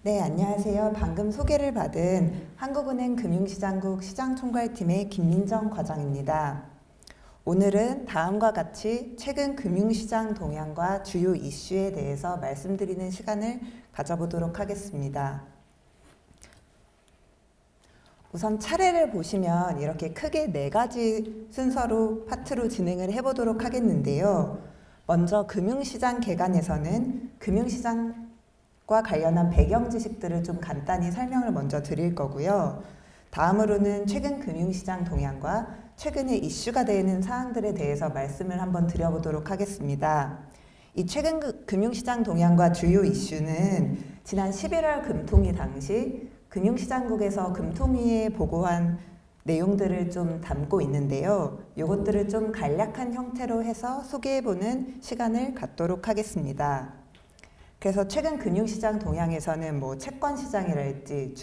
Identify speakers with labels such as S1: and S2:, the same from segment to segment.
S1: 네, 안녕하세요. 방금 소개를 받은 한국은행 금융시장국 시장총괄팀의 김민정 과장입니다. 오늘은 다음과 같이 최근 금융시장 동향과 주요 이슈에 대해서 말씀드리는 시간을 가져보도록 하겠습니다. 우선 차례를 보시면 이렇게 크게 4가지 순서로 파트로 진행을 해보도록 하겠는데요. 먼저 금융시장 개관에서는 금융시장과 관련한 배경 지식들을 좀 간단히 설명을 먼저 드릴 거고요. 다음으로는 최근 금융시장 동향과 최근에 이슈가 되는 사항들에 대해서 말씀을 한번 드려보도록 하겠습니다. 이 최근 금융시장 동향과 주요 이슈는 지난 11월 금통위 당시 금융시장국에서 금통위에 보고한 내용들을 좀 담고 있는데요. 이것들을 좀 간략한 형태로 해서 소개해보는 시간을 갖도록 하겠습니다. 그래서 최근 금융시장 동향에서는 채권시장이랄지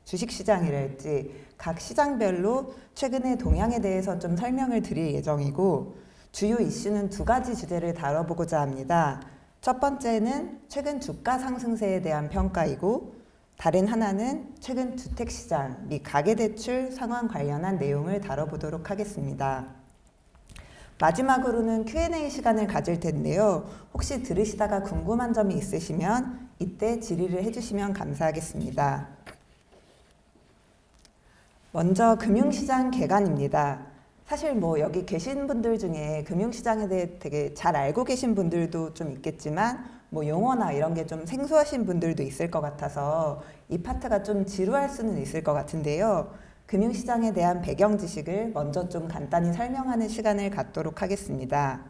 S1: 주식시장이랄지 각 시장별로 최근의 동향에 대해서 좀 설명을 드릴 예정이고, 주요 이슈는 2가지 주제를 다뤄보고자 합니다. 첫 번째는 최근 주가 상승세에 대한 평가이고, 다른 하나는 최근 주택시장 및 가계대출 상황 관련한 내용을 다뤄보도록 하겠습니다. 마지막으로는 Q&A 시간을 가질 텐데요. 혹시 들으시다가 궁금한 점이 있으시면 이때 질의를 해주시면 감사하겠습니다. 먼저 금융시장 개관입니다. 사실 여기 계신 분들 중에 금융시장에 대해 되게 잘 알고 계신 분들도 좀 있겠지만 용어나 이런 게 좀 생소하신 분들도 있을 것 같아서 이 파트가 좀 지루할 수는 있을 것 같은데요. 금융시장에 대한 배경 지식을 먼저 좀 간단히 설명하는 시간을 갖도록 하겠습니다.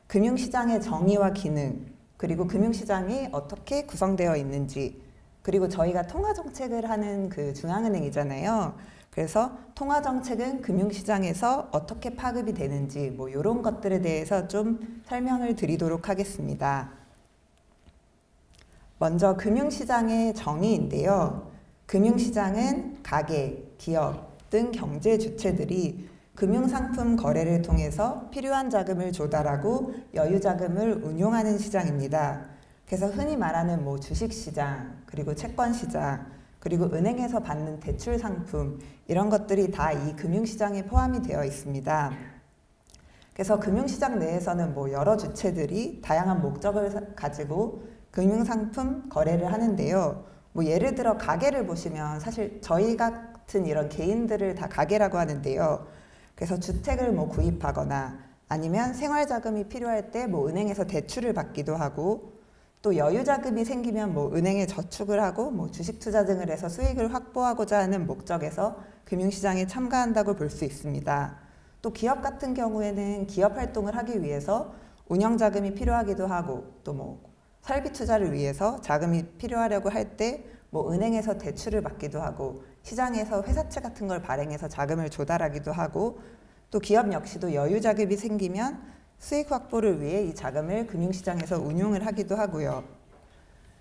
S1: 금융시장의 정의와 기능, 그리고 금융시장이 어떻게 구성되어 있는지, 그리고 저희가 통화정책을 하는 그 중앙은행이잖아요. 그래서 통화정책은 금융시장에서 어떻게 파급이 되는지 이런 것들에 대해서 좀 설명을 드리도록 하겠습니다. 먼저 금융시장의 정의인데요. 금융시장은 가계, 기업 등 경제 주체들이 금융상품 거래를 통해서 필요한 자금을 조달하고 여유자금을 운용하는 시장입니다. 그래서 흔히 말하는 주식시장, 그리고 채권시장, 그리고 은행에서 받는 대출 상품, 이런 것들이 다 이 금융시장에 포함이 되어 있습니다. 그래서 금융시장 내에서는 여러 주체들이 다양한 목적을 가지고 금융상품 거래를 하는데요. 예를 들어 가계를 보시면 사실 저희 같은 이런 개인들을 다 가계라고 하는데요. 그래서 주택을 구입하거나 아니면 생활자금이 필요할 때 은행에서 대출을 받기도 하고, 또 여유자금이 생기면 은행에 저축을 하고 주식 투자 등을 해서 수익을 확보하고자 하는 목적에서 금융시장에 참가한다고 볼 수 있습니다. 또 기업 같은 경우에는 기업 활동을 하기 위해서 운영자금이 필요하기도 하고, 또 설비 투자를 위해서 자금이 필요하려고 할 때 은행에서 대출을 받기도 하고, 시장에서 회사채 같은 걸 발행해서 자금을 조달하기도 하고, 또 기업 역시도 여유자금이 생기면 수익 확보를 위해 이 자금을 금융시장에서 운용을 하기도 하고요.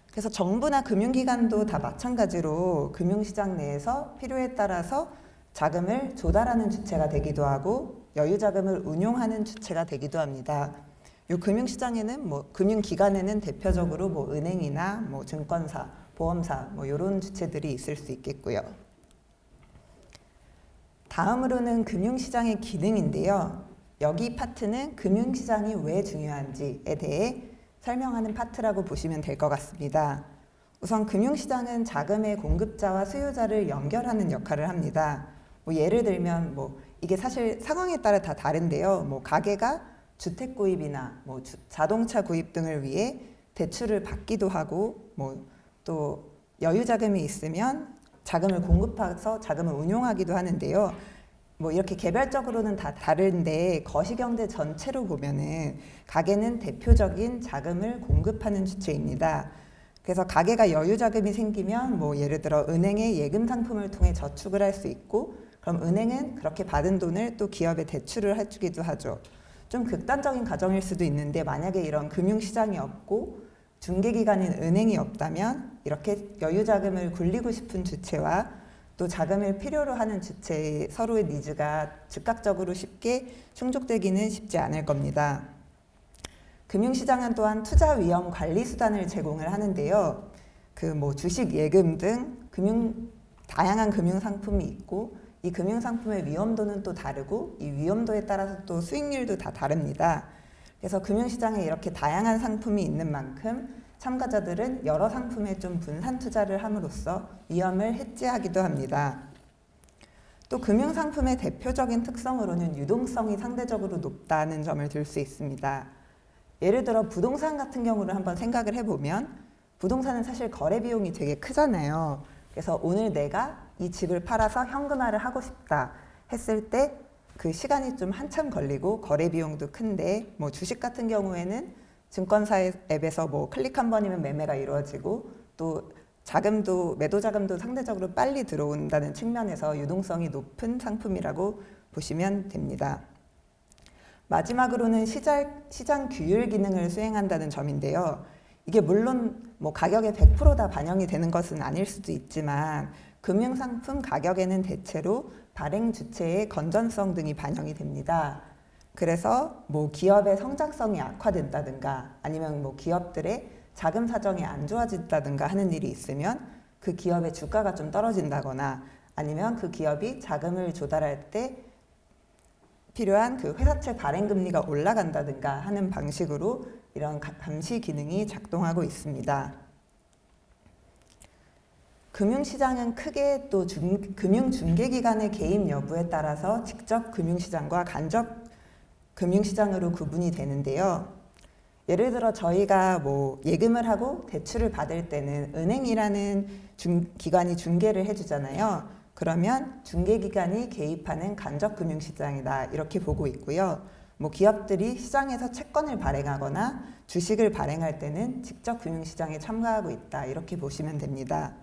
S1: 그래서 정부나 금융기관도 다 마찬가지로 금융시장 내에서 필요에 따라서 자금을 조달하는 주체가 되기도 하고 여유자금을 운용하는 주체가 되기도 합니다. 이 금융시장에는 금융기관에는 대표적으로 은행이나 증권사, 보험사 이런 주체들이 있을 수 있겠고요. 다음으로는 금융시장의 기능인데요. 여기 파트는 금융시장이 왜 중요한지에 대해 설명하는 파트라고 보시면 될 것 같습니다. 우선 금융시장은 자금의 공급자와 수요자를 연결하는 역할을 합니다. 예를 들면 이게 사실 상황에 따라 다 다른데요. 가계가 주택 구입이나 자동차 구입 등을 위해 대출을 받기도 하고, 또 여유자금이 있으면 자금을 공급해서 자금을 운용하기도 하는데요. 이렇게 개별적으로는 다 다른데 거시경제 전체로 보면은 가계는 대표적인 자금을 공급하는 주체입니다. 그래서 가계가 여유자금이 생기면 예를 들어 은행의 예금 상품을 통해 저축을 할 수 있고, 그럼 은행은 그렇게 받은 돈을 또 기업에 대출을 해주기도 하죠. 좀 극단적인 가정일 수도 있는데, 만약에 이런 금융시장이 없고 중개기관인 은행이 없다면 이렇게 여유자금을 굴리고 싶은 주체와 또 자금을 필요로 하는 주체의 서로의 니즈가 즉각적으로 쉽게 충족되기는 쉽지 않을 겁니다. 금융시장은 또한 투자 위험 관리 수단을 제공을 하는데요. 그 뭐 주식, 예금 등 다양한 금융 상품이 있고 이 금융 상품의 위험도는 또 다르고 이 위험도에 따라서 또 수익률도 다 다릅니다. 그래서 금융시장에 이렇게 다양한 상품이 있는 만큼 참가자들은 여러 상품에 좀 분산 투자를 함으로써 위험을 해지하기도 합니다. 또 금융상품의 대표적인 특성으로는 유동성이 상대적으로 높다는 점을 들 수 있습니다. 예를 들어 부동산 같은 경우를 한번 생각을 해보면 부동산은 사실 거래 비용이 되게 크잖아요. 그래서 오늘 내가 이 집을 팔아서 현금화를 하고 싶다 했을 때 그 시간이 좀 한참 걸리고 거래 비용도 큰데 뭐 주식 같은 경우에는 증권사 앱에서 뭐 클릭 한 번이면 매매가 이루어지고 또 자금도 매도 자금도 상대적으로 빨리 들어온다는 측면에서 유동성이 높은 상품이라고 보시면 됩니다. 마지막으로는 시장 규율 기능을 수행한다는 점인데요. 이게 물론 뭐 가격에 100% 다 반영이 되는 것은 아닐 수도 있지만 금융상품 가격에는 대체로 발행 주체의 건전성 등이 반영이 됩니다. 그래서 뭐 기업의 성장성이 악화된다든가 아니면 뭐 기업들의 자금 사정이 안 좋아진다든가 하는 일이 있으면 그 기업의 주가가 좀 떨어진다거나 아니면 그 기업이 자금을 조달할 때 필요한 그 회사채 발행 금리가 올라간다든가 하는 방식으로 이런 감시 기능이 작동하고 있습니다. 금융시장은 크게 또 금융중개기관의 개입 여부에 따라서 직접 금융시장과 간접 금융시장으로 구분이 되는데요. 예를 들어 저희가 뭐 예금을 하고 대출을 받을 때는 은행이라는 기관이 중개를 해주잖아요. 그러면 중개기관이 개입하는 간접 금융시장이다 이렇게 보고 있고요. 뭐 기업들이 시장에서 채권을 발행하거나 주식을 발행할 때는 직접 금융시장에 참가하고 있다 이렇게 보시면 됩니다.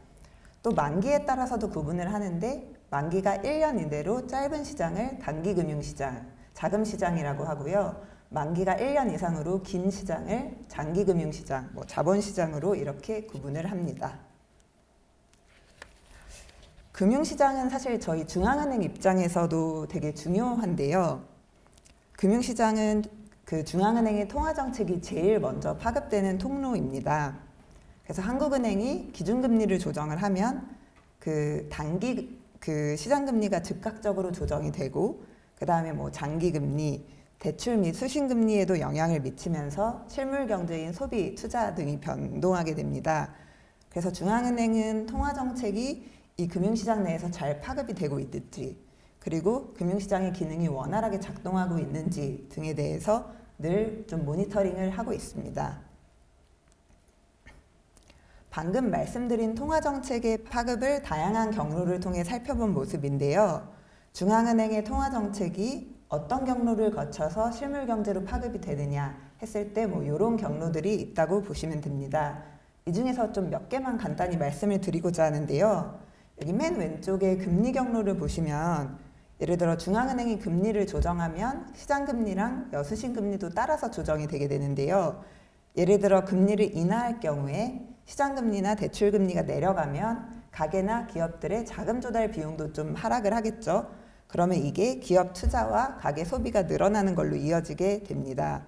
S1: 또 만기에 따라서도 구분을 하는데 만기가 1년 이내로 짧은 시장을 단기금융시장, 자금시장이라고 하고요. 만기가 1년 이상으로 긴 시장을 장기금융시장, 뭐 자본시장으로 이렇게 구분을 합니다. 금융시장은 사실 저희 중앙은행 입장에서도 되게 중요한데요. 금융시장은 그 중앙은행의 통화정책이 제일 먼저 파급되는 통로입니다. 그래서 한국은행이 기준금리를 조정을 하면 그 단기 그 시장금리가 즉각적으로 조정이 되고 그 다음에 뭐 장기금리, 대출 및 수신금리에도 영향을 미치면서 실물경제인 소비, 투자 등이 변동하게 됩니다. 그래서 중앙은행은 통화정책이 이 금융시장 내에서 잘 파급이 되고 있는지 그리고 금융시장의 기능이 원활하게 작동하고 있는지 등에 대해서 늘 좀 모니터링을 하고 있습니다. 방금 말씀드린 통화정책의 파급을 다양한 경로를 통해 살펴본 모습인데요. 중앙은행의 통화정책이 어떤 경로를 거쳐서 실물경제로 파급이 되느냐 했을 때 뭐 이런 경로들이 있다고 보시면 됩니다. 이 중에서 좀 몇 개만 간단히 말씀을 드리고자 하는데요. 여기 맨 왼쪽에 금리 경로를 보시면 예를 들어 중앙은행이 금리를 조정하면 시장금리랑 여수신금리도 따라서 조정이 되게 되는데요. 예를 들어 금리를 인하할 경우에 시장금리나 대출금리가 내려가면 가게나 기업들의 자금 조달 비용도 좀 하락을 하겠죠. 그러면 이게 기업 투자와 가계 소비가 늘어나는 걸로 이어지게 됩니다.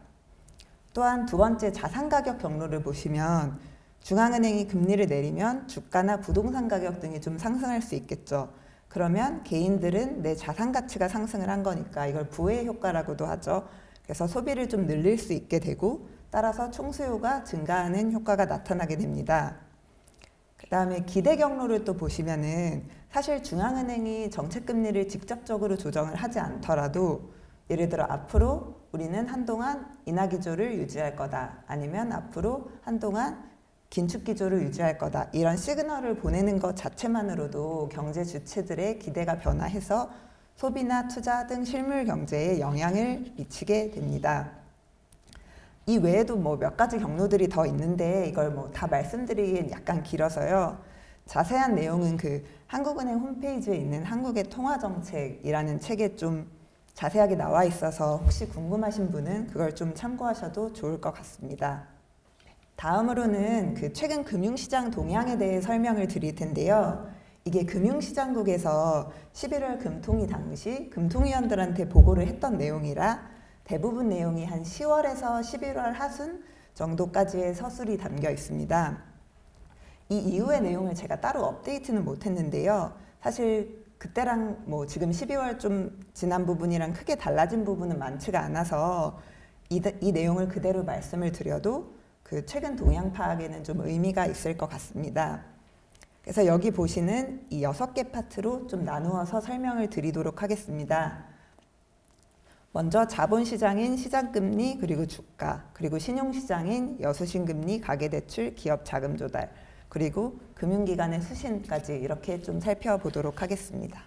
S1: 또한 두 번째 자산가격 경로를 보시면 중앙은행이 금리를 내리면 주가나 부동산 가격 등이 좀 상승할 수 있겠죠. 그러면 개인들은 내 자산 가치가 상승을 한 거니까 이걸 부의 효과라고도 하죠. 그래서 소비를 좀 늘릴 수 있게 되고 따라서 총수요가 증가하는 효과가 나타나게 됩니다. 그 다음에 기대 경로를 또 보시면은 사실 중앙은행이 정책금리를 직접적으로 조정을 하지 않더라도 예를 들어 앞으로 우리는 한동안 인하기조를 유지할 거다 아니면 앞으로 한동안 긴축기조를 유지할 거다 이런 시그널을 보내는 것 자체만으로도 경제 주체들의 기대가 변화해서 소비나 투자 등 실물 경제에 영향을 미치게 됩니다. 이 외에도 뭐 몇 가지 경로들이 더 있는데 이걸 뭐 다 말씀드리기엔 약간 길어서요. 자세한 내용은 그 한국은행 홈페이지에 있는 한국의 통화정책이라는 책에 좀 자세하게 나와 있어서 혹시 궁금하신 분은 그걸 좀 참고하셔도 좋을 것 같습니다. 다음으로는 그 최근 금융시장 동향에 대해 설명을 드릴 텐데요. 이게 금융시장국에서 11월 금통위 당시 금통위원들한테 보고를 했던 내용이라 대부분 내용이 한 10월에서 11월 하순 정도까지의 서술이 담겨 있습니다. 이 이후의 내용을 제가 따로 업데이트는 못했는데요. 사실 그때랑 뭐 지금 12월 좀 지난 부분이랑 크게 달라진 부분은 많지가 않아서 이 내용을 그대로 말씀을 드려도 그 최근 동향 파악에는 좀 의미가 있을 것 같습니다. 그래서 여기 보시는 이 6개 파트로 좀 나누어서 설명을 드리도록 하겠습니다. 먼저 자본시장인 시장금리 그리고 주가, 그리고 신용시장인 여수신금리, 가계대출, 기업 자금 조달, 그리고 금융기관의 수신까지 이렇게 좀 살펴보도록 하겠습니다.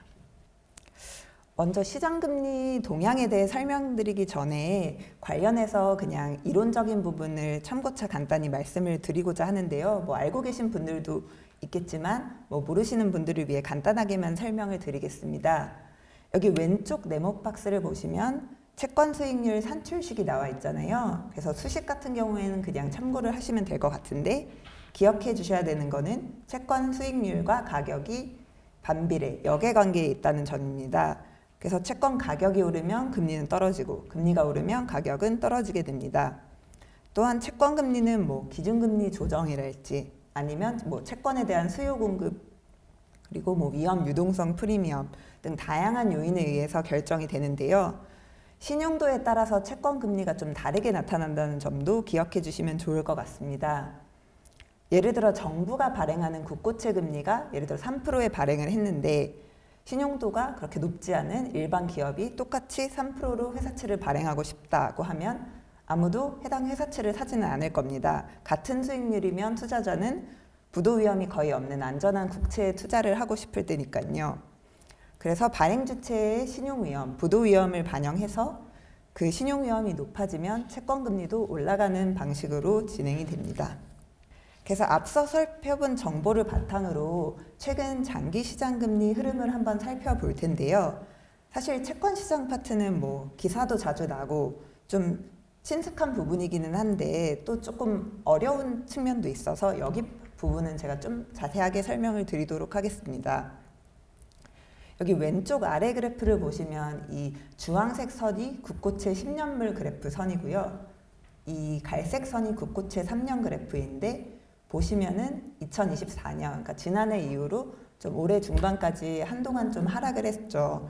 S1: 먼저 시장금리 동향에 대해 설명드리기 전에 관련해서 그냥 이론적인 부분을 참고차 간단히 말씀을 드리고자 하는데요. 뭐 알고 계신 분들도 있겠지만 뭐 모르시는 분들을 위해 간단하게만 설명을 드리겠습니다. 여기 왼쪽 네모 박스를 보시면 채권 수익률 산출식이 나와 있잖아요. 그래서 수식 같은 경우에는 그냥 참고를 하시면 될 것 같은데 기억해 주셔야 되는 거는 채권 수익률과 가격이 반비례, 역외관계에 있다는 점입니다. 그래서 채권 가격이 오르면 금리는 떨어지고 금리가 오르면 가격은 떨어지게 됩니다. 또한 채권 금리는 뭐 기준금리 조정이랄지 아니면 뭐 채권에 대한 수요 공급 그리고 뭐 위험 유동성 프리미엄 등 다양한 요인에 의해서 결정이 되는데요. 신용도에 따라서 채권 금리가 좀 다르게 나타난다는 점도 기억해 주시면 좋을 것 같습니다. 예를 들어 정부가 발행하는 국고채 금리가 예를 들어 3%에 발행을 했는데 신용도가 그렇게 높지 않은 일반 기업이 똑같이 3%로 회사채를 발행하고 싶다고 하면 아무도 해당 회사채를 사지는 않을 겁니다. 같은 수익률이면 투자자는 부도 위험이 거의 없는 안전한 국채에 투자를 하고 싶을 때니까요. 그래서 발행 주체의 신용 위험, 부도 위험을 반영해서 그 신용 위험이 높아지면 채권 금리도 올라가는 방식으로 진행이 됩니다. 그래서 앞서 살펴본 정보를 바탕으로 최근 장기 시장 금리 흐름을 한번 살펴볼 텐데요. 사실 채권 시장 파트는 뭐 기사도 자주 나고 좀 친숙한 부분이기는 한데 또 조금 어려운 측면도 있어서 여기 부분은 제가 좀 자세하게 설명을 드리도록 하겠습니다. 여기 왼쪽 아래 그래프를 보시면 이 주황색 선이 국고채 10년물 그래프 선이고요. 이 갈색 선이 국고채 3년 그래프인데 보시면은 2024년, 그러니까 지난해 이후로 좀 올해 중반까지 한동안 좀 하락을 했죠.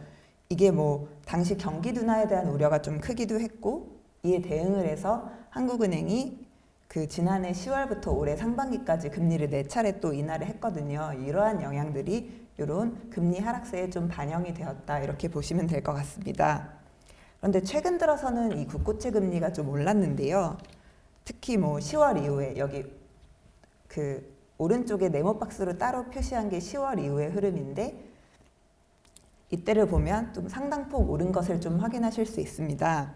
S1: 이게 뭐 당시 경기 둔화에 대한 우려가 좀 크기도 했고 이에 대응을 해서 한국은행이 그 지난해 10월부터 올해 상반기까지 금리를 4차례 또 인하를 했거든요. 이러한 영향들이 이런 금리 하락세에 좀 반영이 되었다 이렇게 보시면 될 것 같습니다. 그런데 최근 들어서는 이 국고채 금리가 좀 올랐는데요. 특히 뭐 10월 이후에 여기 그 오른쪽에 네모 박스로 따로 표시한 게 10월 이후의 흐름인데 이때를 보면 좀 상당폭 오른 것을 좀 확인하실 수 있습니다.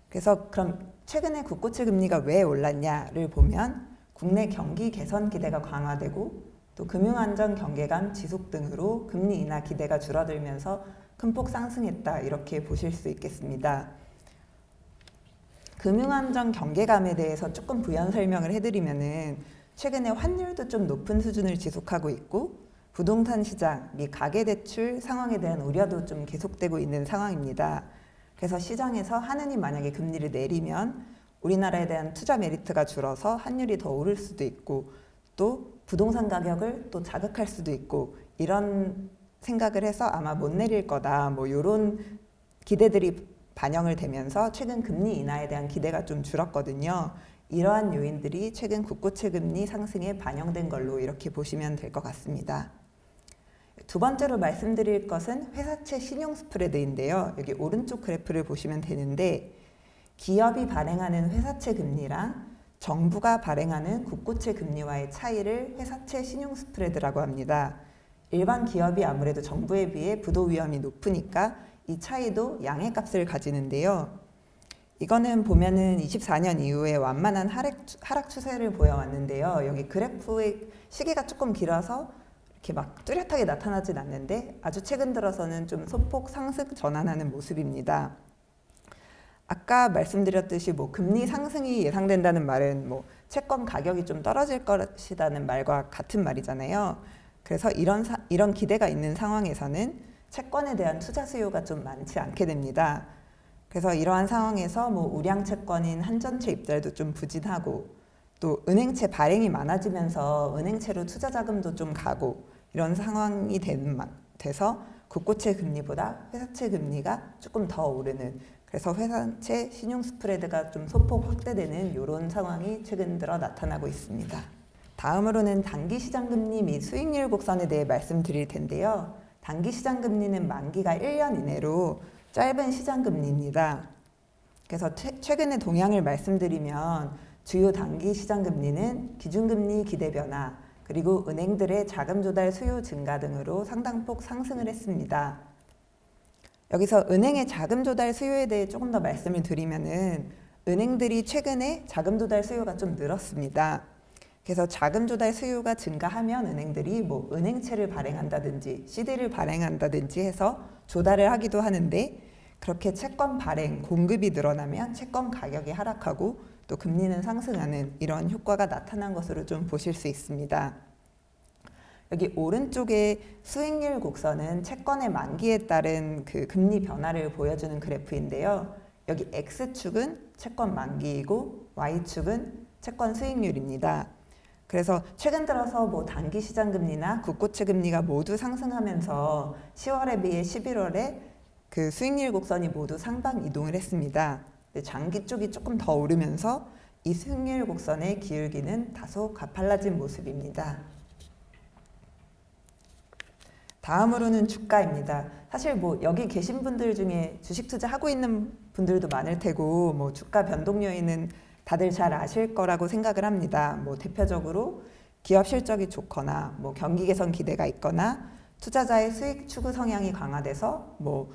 S1: 그래서 그럼 최근에 국고채 금리가 왜 올랐냐를 보면 국내 경기 개선 기대가 강화되고 또 금융안전 경계감 지속 등으로 금리 인하 기대가 줄어들면서 큰 폭 상승했다 이렇게 보실 수 있겠습니다. 금융안전 경계감에 대해서 조금 부연 설명을 해드리면은 최근에 환율도 좀 높은 수준을 지속하고 있고 부동산 시장 및 가계대출 상황에 대한 우려도 좀 계속되고 있는 상황입니다. 그래서 시장에서 하느니 만약에 금리를 내리면 우리나라에 대한 투자 메리트가 줄어서 환율이 더 오를 수도 있고 또 부동산 가격을 또 자극할 수도 있고 이런 생각을 해서 아마 못 내릴 거다 뭐 이런 기대들이 반영을 되면서 최근 금리 인하에 대한 기대가 좀 줄었거든요. 이러한 요인들이 최근 국고채 금리 상승에 반영된 걸로 이렇게 보시면 될 것 같습니다. 두 번째로 말씀드릴 것은 회사채 신용 스프레드인데요. 여기 오른쪽 그래프를 보시면 되는데 기업이 발행하는 회사채 금리랑 정부가 발행하는 국고채 금리와의 차이를 회사채 신용 스프레드라고 합니다. 일반 기업이 아무래도 정부에 비해 부도 위험이 높으니까 이 차이도 양의 값을 가지는데요. 이거는 보면은 24년 이후에 완만한 하락 추세를 보여왔는데요. 여기 그래프의 시기가 조금 길어서 이렇게 막 뚜렷하게 나타나진 않는데 아주 최근 들어서는 좀 소폭 상승 전환하는 모습입니다. 아까 말씀드렸듯이 뭐 금리 상승이 예상된다는 말은 뭐 채권 가격이 좀 떨어질 것이라는 말과 같은 말이잖아요. 그래서 이런 기대가 있는 상황에서는 채권에 대한 투자 수요가 좀 많지 않게 됩니다. 그래서 이러한 상황에서 뭐 우량 채권인 한전채 입찰도 좀 부진하고 또 은행채 발행이 많아지면서 은행채로 투자 자금도 좀 가고 이런 상황이 돼서 국고채 금리보다 회사채 금리가 조금 더 오르는, 그래서 회사채 신용 스프레드가 좀 소폭 확대되는 이런 상황이 최근 들어 나타나고 있습니다. 다음으로는 단기 시장 금리 및 수익률 곡선에 대해 말씀드릴 텐데요. 단기 시장 금리는 만기가 1년 이내로 짧은 시장 금리입니다. 그래서 최근의 동향을 말씀드리면 주요 단기 시장 금리는 기준금리 기대 변화, 그리고 은행들의 자금 조달 수요 증가 등으로 상당폭 상승을 했습니다. 여기서 은행의 자금 조달 수요에 대해 조금 더 말씀을 드리면은 은행들이 최근에 자금 조달 수요가 좀 늘었습니다. 그래서 자금 조달 수요가 증가하면 은행들이 뭐 은행채를 발행한다든지 CD를 발행한다든지 해서 조달을 하기도 하는데, 그렇게 채권 발행 공급이 늘어나면 채권 가격이 하락하고 또 금리는 상승하는 이런 효과가 나타난 것으로 좀 보실 수 있습니다. 여기 오른쪽에 수익률 곡선은 채권의 만기에 따른 그 금리 변화를 보여주는 그래프인데요. 여기 X축은 채권 만기이고 Y축은 채권 수익률입니다. 그래서 최근 들어서 뭐 단기 시장 금리나 국고채 금리가 모두 상승하면서 10월에 비해 11월에 그 수익률 곡선이 모두 상방 이동을 했습니다. 장기 쪽이 조금 더 오르면서 이 수익률 곡선의 기울기는 다소 가팔라진 모습입니다. 다음으로는 주가입니다. 사실 뭐 여기 계신 분들 중에 주식 투자하고 있는 분들도 많을 테고 뭐 주가 변동 요인은 다들 잘 아실 거라고 생각을 합니다. 뭐 대표적으로 기업 실적이 좋거나 뭐 경기 개선 기대가 있거나 투자자의 수익 추구 성향이 강화돼서 뭐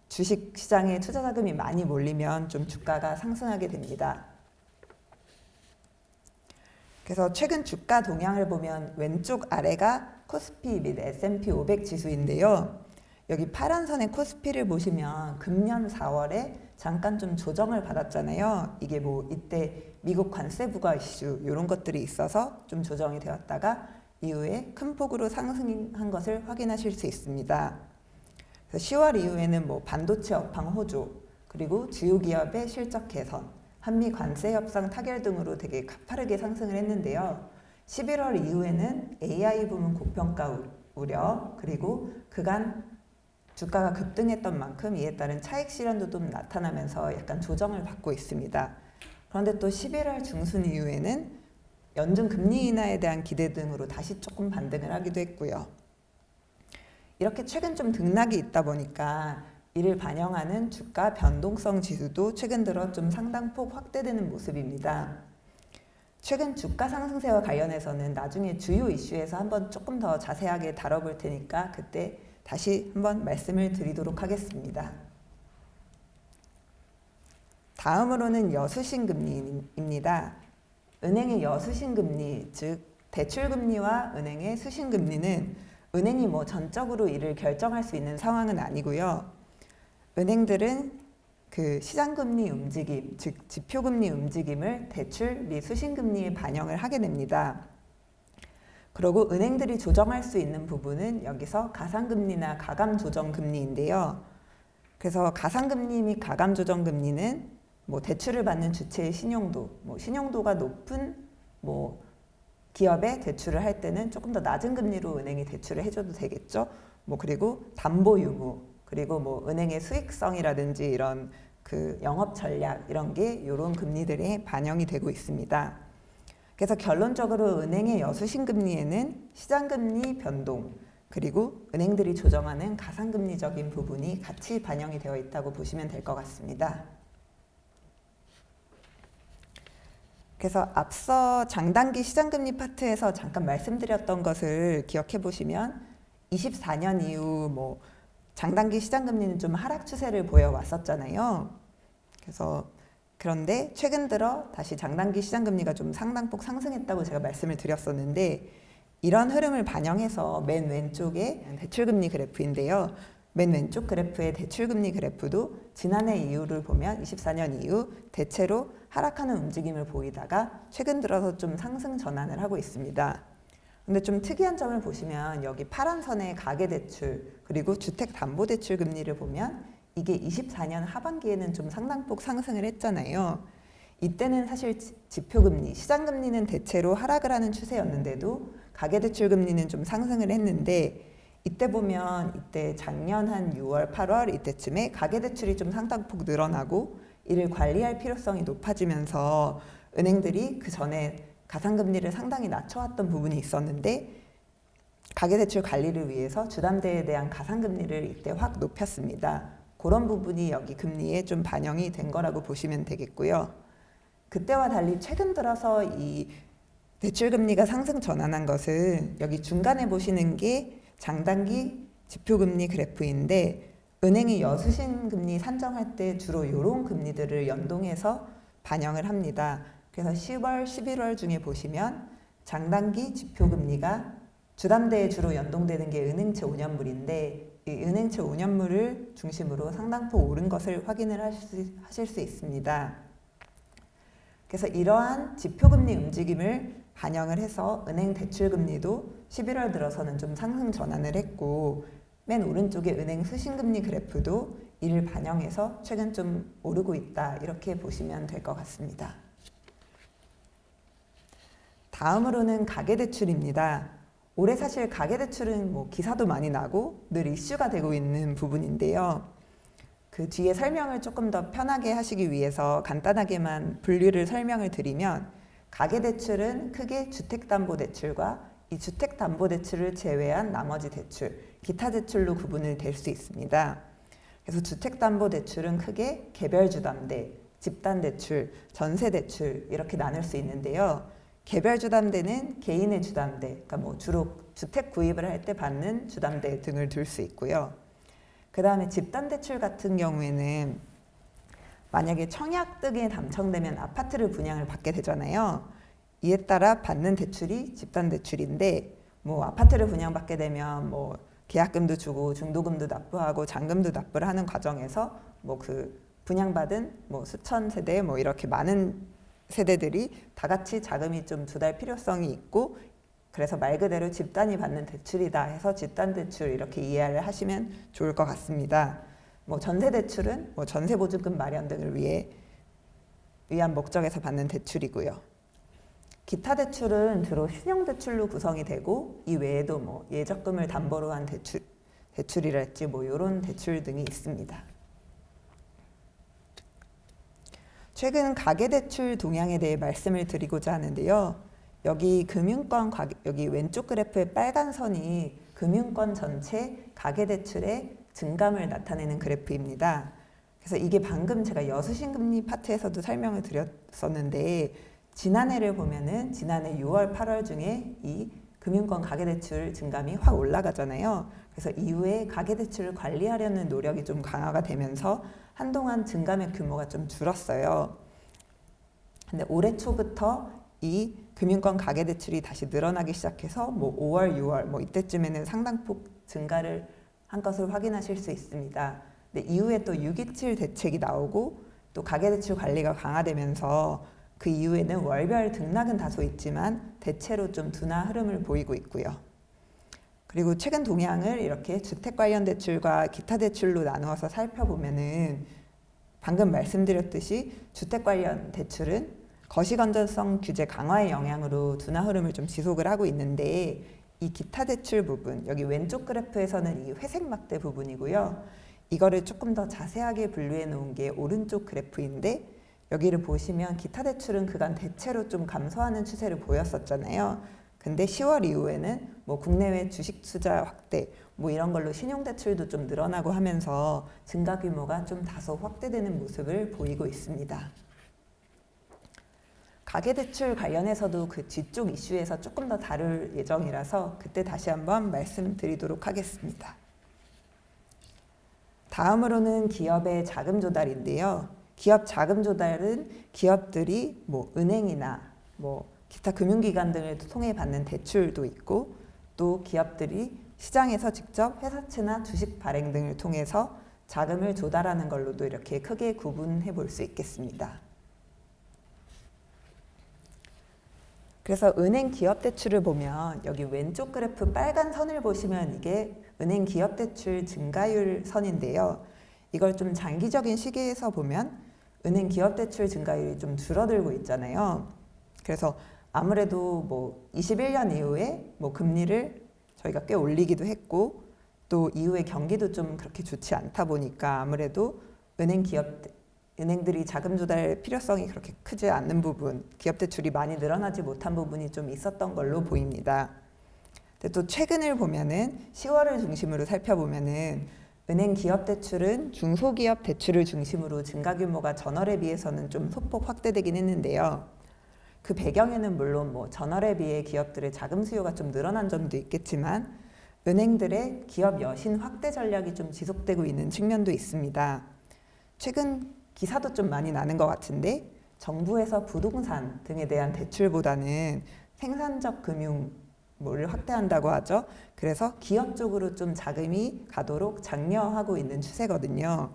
S1: 주식 시장에 투자 자금이 많이 몰리면 좀 주가가 상승하게 됩니다. 그래서 최근 주가 동향을 보면 왼쪽 아래가 코스피 및 S&P 500 지수인데요. 여기 파란 선의 코스피를 보시면 금년 4월에 잠깐 좀 조정을 받았잖아요. 이게 뭐 이때 미국 관세 부과 이슈 이런 것들이 있어서 좀 조정이 되었다가 이후에 큰 폭으로 상승한 것을 확인하실 수 있습니다. 10월 이후에는 뭐 반도체 업황 호조, 그리고 주요 기업의 실적 개선, 한미 관세 협상 타결 등으로 되게 가파르게 상승을 했는데요. 11월 이후에는 AI 부문 고평가 우려, 그리고 그간 주가가 급등했던 만큼 이에 따른 차익 실현도 좀 나타나면서 약간 조정을 받고 있습니다. 그런데 또 11월 중순 이후에는 연준 금리 인하에 대한 기대 등으로 다시 조금 반등을 하기도 했고요. 이렇게 최근 좀 등락이 있다 보니까 이를 반영하는 주가 변동성 지수도 최근 들어 좀 상당폭 확대되는 모습입니다. 최근 주가 상승세와 관련해서는 나중에 주요 이슈에서 한번 조금 더 자세하게 다뤄볼 테니까 그때 다시 한번 말씀을 드리도록 하겠습니다. 다음으로는 여수신금리입니다. 은행의 여수신금리, 즉 대출금리와 은행의 수신금리는 은행이 뭐 전적으로 이를 결정할 수 있는 상황은 아니고요. 은행들은 그 시장금리 움직임, 즉 지표금리 움직임을 대출 및 수신금리에 반영을 하게 됩니다. 그리고 은행들이 조정할 수 있는 부분은 여기서 가상금리나 가감조정금리인데요. 그래서 가상금리 및 가감조정금리는 뭐 대출을 받는 주체의 신용도, 뭐 신용도가 높은 뭐 기업에 대출을 할 때는 조금 더 낮은 금리로 은행이 대출을 해줘도 되겠죠. 뭐 그리고 담보 유무, 그리고 뭐 은행의 수익성이라든지 이런 그 영업 전략 이런 게 이런 금리들에 반영이 되고 있습니다. 그래서 결론적으로 은행의 여수신 금리에는 시장금리 변동, 그리고 은행들이 조정하는 가상금리적인 부분이 같이 반영이 되어 있다고 보시면 될 것 같습니다. 그래서 앞서 장단기 시장금리 파트에서 잠깐 말씀드렸던 것을 기억해 보시면 24년 이후 뭐 장단기 시장금리는 좀 하락 추세를 보여왔었잖아요. 그래서 그런데 최근 들어 다시 장단기 시장금리가 좀 상당폭 상승했다고 제가 말씀을 드렸었는데, 이런 흐름을 반영해서 맨 왼쪽에 대출금리 그래프인데요. 맨 왼쪽 그래프의 대출금리 그래프도 지난해 이후를 보면 24년 이후 대체로 하락하는 움직임을 보이다가 최근 들어서 좀 상승 전환을 하고 있습니다. 근데 좀 특이한 점을 보시면 여기 파란 선의 가계대출 그리고 주택담보대출 금리를 보면 이게 24년 하반기에는 좀 상당폭 상승을 했잖아요. 이때는 사실 지표금리, 시장금리는 대체로 하락을 하는 추세였는데도 가계대출금리는 좀 상승을 했는데 이때 보면 이때 작년 한 6월, 8월 이때쯤에 가계대출이 좀 상당폭 늘어나고 이를 관리할 필요성이 높아지면서 은행들이 그 전에 가상금리를 상당히 낮춰왔던 부분이 있었는데 가계대출 관리를 위해서 주담대에 대한 가상금리를 이때 확 높였습니다. 그런 부분이 여기 금리에 좀 반영이 된 거라고 보시면 되겠고요. 그때와 달리 최근 들어서 이 대출금리가 상승 전환한 것은 여기 중간에 보시는 게 장단기 지표금리 그래프인데 은행이 여수신금리 산정할 때 주로 이런 금리들을 연동해서 반영을 합니다. 그래서 10월, 11월 중에 보시면 장단기 지표금리가 주담대에 주로 연동되는 게 은행채 5년물인데 이 은행채 5년물을 중심으로 상당폭 오른 것을 확인을 하실 수 있습니다. 그래서 이러한 지표금리 움직임을 반영을 해서 은행 대출금리도 11월 들어서는 좀 상승 전환을 했고 맨 오른쪽에 은행 수신금리 그래프도 이를 반영해서 최근 좀 오르고 있다 이렇게 보시면 될 것 같습니다. 다음으로는 가계대출입니다. 올해 사실 가계대출은 뭐 기사도 많이 나고 늘 이슈가 되고 있는 부분인데요. 그 뒤에 설명을 조금 더 편하게 하시기 위해서 간단하게만 분류를 설명을 드리면 가계대출은 크게 주택담보대출과 이 주택담보대출을 제외한 나머지 대출, 기타 대출로 구분을 될 수 있습니다. 그래서 주택담보대출은 크게 개별주담대, 집단대출, 전세대출 이렇게 나눌 수 있는데요. 개별주담대는 개인의 주담대, 그러니까 뭐 주로 주택 구입을 할 때 받는 주담대 등을 둘 수 있고요. 그 다음에 집단대출 같은 경우에는 만약에 청약 등에 당첨되면 아파트를 분양을 받게 되잖아요. 이에 따라 받는 대출이 집단대출인데 뭐 아파트를 분양받게 되면 뭐 계약금도 주고 중도금도 납부하고 잔금도 납부를 하는 과정에서 뭐 그 분양받은 뭐 수천 세대 뭐 이렇게 많은 세대들이 다 같이 자금이 좀 조달 필요성이 있고 그래서 말 그대로 집단이 받는 대출이다 해서 집단대출 이렇게 이해를 하시면 좋을 것 같습니다. 뭐 전세대출은 뭐 전세보증금 마련 등을 위한 목적에서 받는 대출이고요. 기타 대출은 주로 신용대출로 구성이 되고 이 외에도 뭐 예적금을 담보로 한 대출이랄지 뭐 이런 대출 등이 있습니다. 최근 가계대출 동향에 대해 말씀을 드리고자 하는데요. 여기 금융권 여기 왼쪽 그래프의 빨간 선이 금융권 전체 가계대출의 증감을 나타내는 그래프입니다. 그래서 이게 방금 제가 여수신금리 파트에서도 설명을 드렸었는데 지난해를 보면은 지난해 6월, 8월 중에 이 금융권 가계대출 증감이 확 올라가잖아요. 그래서 이후에 가계대출을 관리하려는 노력이 좀 강화가 되면서 한동안 증감의 규모가 좀 줄었어요. 근데 올해 초부터 이 금융권 가계대출이 다시 늘어나기 시작해서 뭐 5월, 6월 뭐 이때쯤에는 상당폭 증가를 한 것을 확인하실 수 있습니다. 근데 이후에 또 627 대책이 나오고 또 가계대출 관리가 강화되면서 그 이후에는 월별 등락은 다소 있지만 대체로 좀 둔화 흐름을 보이고 있고요. 그리고 최근 동향을 이렇게 주택 관련 대출과 기타 대출로 나누어서 살펴보면은 방금 말씀드렸듯이 주택 관련 대출은 거시건전성 규제 강화의 영향으로 둔화 흐름을 좀 지속을 하고 있는데 이 기타 대출 부분, 여기 왼쪽 그래프에서는 이 회색 막대 부분이고요. 이거를 조금 더 자세하게 분류해 놓은 게 오른쪽 그래프인데 여기를 보시면 기타 대출은 그간 대체로 좀 감소하는 추세를 보였었잖아요. 근데 10월 이후에는 뭐 국내외 주식 투자 확대 뭐 이런 걸로 신용 대출도 좀 늘어나고 하면서 증가 규모가 좀 다소 확대되는 모습을 보이고 있습니다. 가계대출 관련해서도 그 뒤쪽 이슈에서 조금 더 다룰 예정이라서 그때 다시 한번 말씀드리도록 하겠습니다. 다음으로는 기업의 자금 조달인데요. 기업 자금 조달은 기업들이 뭐 은행이나 뭐 기타 금융기관 등을 통해 받는 대출도 있고 또 기업들이 시장에서 직접 회사채나 주식 발행 등을 통해서 자금을 조달하는 걸로도 이렇게 크게 구분해 볼 수 있겠습니다. 그래서 은행 기업 대출을 보면 여기 왼쪽 그래프 빨간 선을 보시면 이게 은행 기업 대출 증가율 선인데요. 이걸 좀 장기적인 시기에서 보면 은행 기업 대출 증가율이 좀 줄어들고 있잖아요. 그래서 아무래도 뭐 21년 이후에 뭐 금리를 저희가 꽤 올리기도 했고 또 이후에 경기도 좀 그렇게 좋지 않다 보니까 아무래도 은행들이 자금 조달 필요성이 그렇게 크지 않는 부분, 기업 대출이 많이 늘어나지 못한 부분이 좀 있었던 걸로 보입니다. 근데 또 최근을 보면은 10월을 중심으로 살펴보면은 은행 기업 대출은 중소기업 대출을 중심으로 증가 규모가 전월에 비해서는 좀 소폭 확대되긴 했는데요. 그 배경에는 물론 뭐 전월에 비해 기업들의 자금 수요가 좀 늘어난 점도 있겠지만 은행들의 기업 여신 확대 전략이 좀 지속되고 있는 측면도 있습니다. 최근 기사도 좀 많이 나는 것 같은데 정부에서 부동산 등에 대한 대출보다는 생산적 금융을 확대한다고 하죠. 그래서 기업 쪽으로 좀 자금이 가도록 장려하고 있는 추세거든요.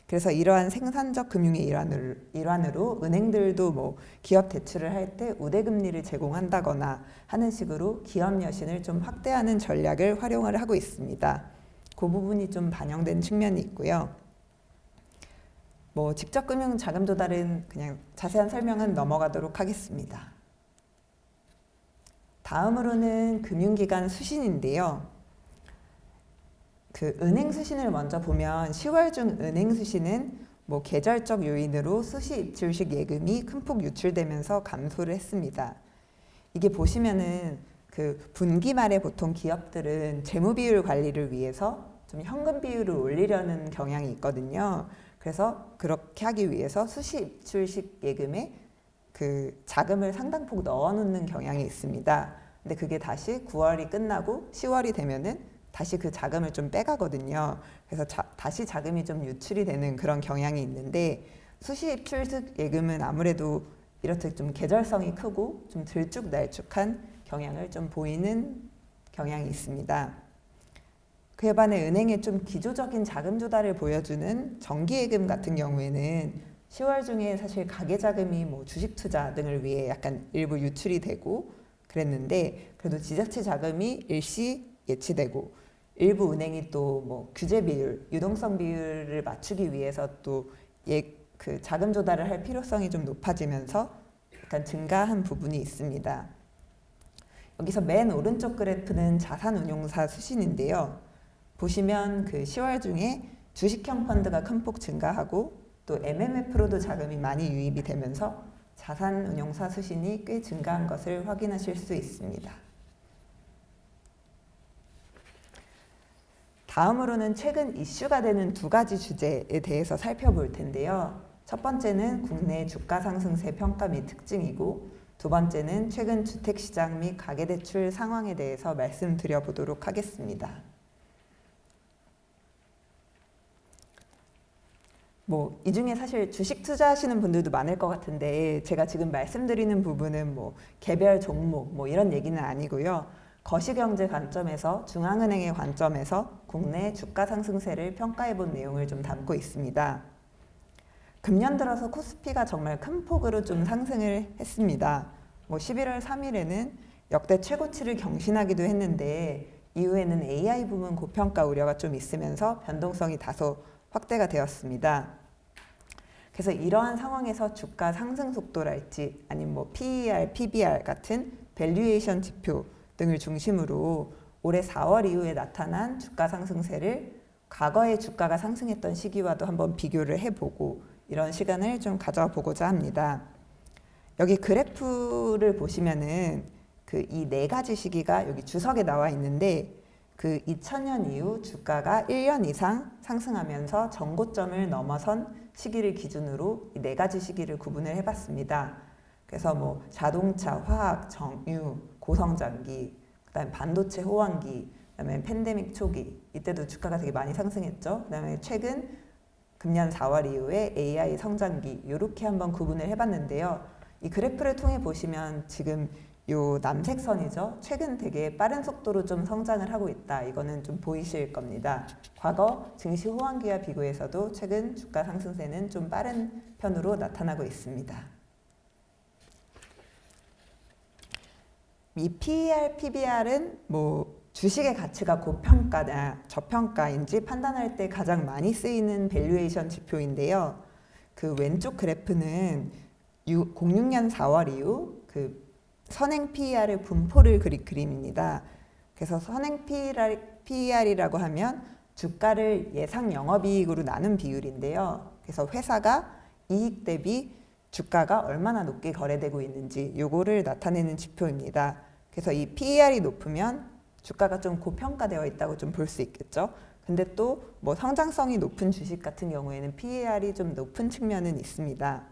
S1: 그래서 이러한 생산적 금융의 일환으로 은행들도 뭐 기업 대출을 할 때 우대금리를 제공한다거나 하는 식으로 기업 여신을 좀 확대하는 전략을 활용을 하고 있습니다. 그 부분이 좀 반영된 측면이 있고요. 뭐 직접 금융 자금 조달은 그냥 자세한 설명은 넘어가도록 하겠습니다. 다음으로는 금융기관 수신인데요. 그 은행 수신을 먼저 보면 10월 중 은행 수신은 뭐 계절적 요인으로 수시 입출식 예금이 큰 폭 유출되면서 감소를 했습니다. 이게 보시면은 그 분기 말에 보통 기업들은 재무 비율 관리를 위해서 좀 현금 비율을 올리려는 경향이 있거든요. 그래서 그렇게 하기 위해서 수시 입출식 예금에 그 자금을 상당폭 넣어놓는 경향이 있습니다. 근데 그게 다시 9월이 끝나고 10월이 되면은 다시 그 자금을 좀 빼가거든요. 그래서 다시 자금이 좀 유출이 되는 그런 경향이 있는데 수시 입출식 예금은 아무래도 이렇듯 좀 계절성이 크고 좀 들쭉날쭉한 경향을 좀 보이는 경향이 있습니다. 그에 반해 은행의 좀 기조적인 자금 조달을 보여주는 정기예금 같은 경우에는 10월 중에 사실 가계자금이 뭐 주식 투자 등을 위해 약간 일부 유출이 되고 그랬는데 그래도 지자체 자금이 일시 예치되고 일부 은행이 또 뭐 규제 비율, 유동성 비율을 맞추기 위해서 또 그 자금 조달을 할 필요성이 좀 높아지면서 약간 증가한 부분이 있습니다. 여기서 맨 오른쪽 그래프는 자산운용사 수신인데요. 보시면 그 10월 중에 주식형 펀드가 큰 폭 증가하고 또 MMF로도 자금이 많이 유입이 되면서 자산운용사 수신이 꽤 증가한 것을 확인하실 수 있습니다. 다음으로는 최근 이슈가 되는 두 가지 주제에 대해서 살펴볼 텐데요. 첫 번째는 국내 주가 상승세 평가 및 특징이고 두 번째는 최근 주택시장 및 가계대출 상황에 대해서 말씀드려 보도록 하겠습니다. 뭐 이 중에 사실 주식 투자하시는 분들도 많을 것 같은데 제가 지금 말씀드리는 부분은 뭐 개별 종목 뭐 이런 얘기는 아니고요. 거시경제 관점에서 중앙은행의 관점에서 국내 주가 상승세를 평가해 본 내용을 좀 담고 있습니다. 금년 들어서 코스피가 정말 큰 폭으로 좀 상승을 했습니다. 뭐 11월 3일에는 역대 최고치를 경신하기도 했는데 이후에는 AI 부문 고평가 우려가 좀 있으면서 변동성이 다소 확대가 되었습니다. 그래서 이러한 상황에서 주가 상승 속도랄지 아니면 뭐 PER, PBR 같은 밸류에이션 지표 등을 중심으로 올해 4월 이후에 나타난 주가 상승세를 과거의 주가가 상승했던 시기와도 한번 비교를 해보고 이런 시간을 좀 가져보고자 합니다. 여기 그래프를 보시면은 그 이 네 가지 시기가 여기 주석에 나와 있는데 그 2000년 이후 주가가 1년 이상 상승하면서 전고점을 넘어선 시기를 기준으로 이 네 가지 시기를 구분을 해봤습니다. 그래서 뭐 자동차, 화학, 정유, 고성장기, 그다음에 반도체 호황기, 그다음에 팬데믹 초기 이때도 주가가 되게 많이 상승했죠. 그다음에 최근 금년 4월 이후에 AI 성장기 이렇게 한번 구분을 해봤는데요. 이 그래프를 통해 보시면 지금 요 남색 선이죠. 최근 되게 빠른 속도로 좀 성장을 하고 있다. 이거는 좀 보이실 겁니다. 과거 증시 호황기와 비교해서도 최근 주가 상승세는 좀 빠른 편으로 나타나고 있습니다. 이 PER, PBR은 뭐 주식의 가치가 고평가나 저평가인지 판단할 때 가장 많이 쓰이는 밸류에이션 지표인데요. 그 왼쪽 그래프는 06년 4월 이후 그 선행 PER의 분포를 그린 그림입니다. 그래서 선행 PER이라고 하면 주가를 예상 영업이익으로 나눈 비율인데요. 그래서 회사가 이익 대비 주가가 얼마나 높게 거래되고 있는지 요거를 나타내는 지표입니다. 그래서 이 PER이 높으면 주가가 좀 고평가되어 있다고 좀 볼 수 있겠죠. 근데 또 뭐 성장성이 높은 주식 같은 경우에는 PER이 좀 높은 측면은 있습니다.